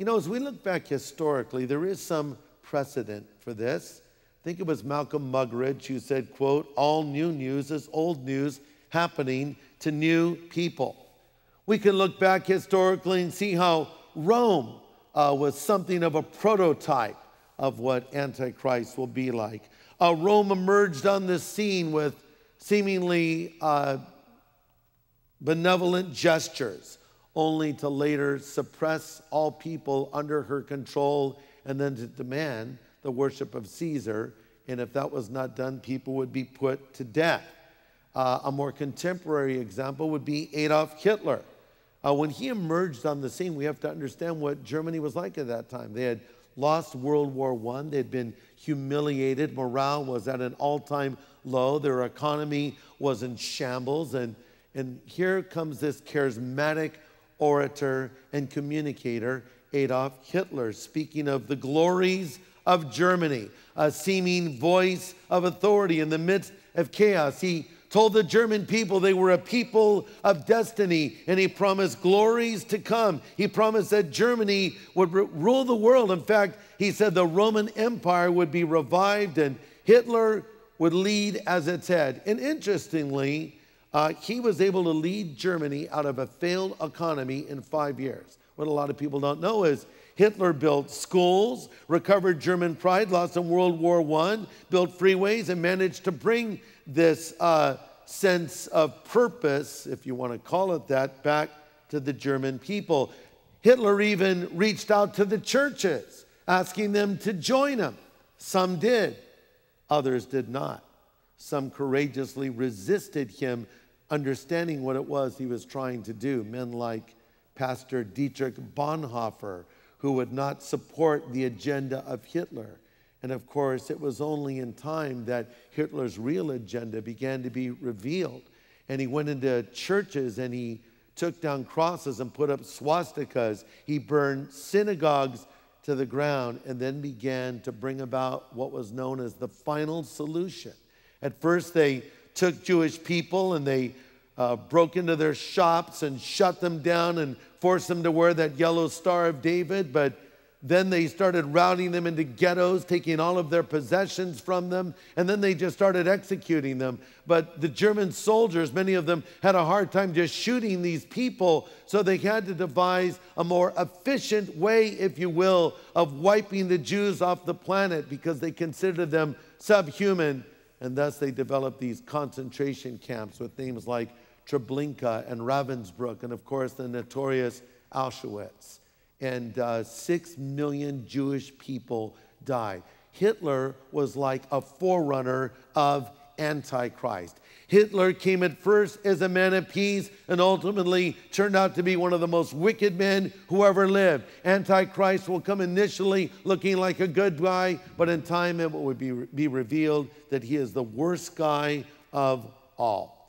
You know, as we look back historically, there is some precedent for this. I think it was Malcolm Muggeridge who said, quote, "All new news is old news happening to new people." We can look back historically and see how Rome was something of a prototype of what Antichrist will be like. Rome emerged on the scene with seemingly benevolent gestures, only to later suppress all people under her control and then to demand the worship of Caesar. And if that was not done, people would be put to death. A more contemporary example would be Adolf Hitler. When he emerged on the scene, we have to understand what Germany was like at that time. They had lost World War I. They had been humiliated. Morale was at an all-time low. Their economy was in shambles. And here comes this charismatic orator and communicator, Adolf Hitler, speaking of the glories of Germany, a seeming voice of authority in the midst of chaos. He told the German people they were a people of destiny, and he promised glories to come. He promised that Germany would rule the world. In fact, he said the Roman Empire would be revived and Hitler would lead as its head. And interestingly, he was able to lead Germany out of a failed economy in 5 years. What a lot of people don't know is Hitler built schools, recovered German pride, lost in World War I, built freeways, and managed to bring this sense of purpose, if you want to call it that, back to the German people. Hitler even reached out to the churches, asking them to join him. Some did, others did not. Some courageously resisted him, understanding what it was he was trying to do. Men like Pastor Dietrich Bonhoeffer, who would not support the agenda of Hitler. And of course, it was only in time that Hitler's real agenda began to be revealed. And he went into churches and he took down crosses and put up swastikas. He burned synagogues to the ground and then began to bring about what was known as the final solution. At first, they took Jewish people and they broke into their shops and shut them down and forced them to wear that yellow Star of David. But then they started routing them into ghettos, taking all of their possessions from them, and then they just started executing them. But the German soldiers, many of them, had a hard time just shooting these people, so they had to devise a more efficient way, if you will, of wiping the Jews off the planet because they considered them subhuman, and thus they developed these concentration camps with names like Treblinka and Ravensbrück, and of course the notorious Auschwitz. And 6 million Jewish people died. Hitler was like a forerunner of Antichrist. Hitler came at first as a man of peace and ultimately turned out to be one of the most wicked men who ever lived. Antichrist will come initially looking like a good guy, but in time it will be revealed that he is the worst guy of all.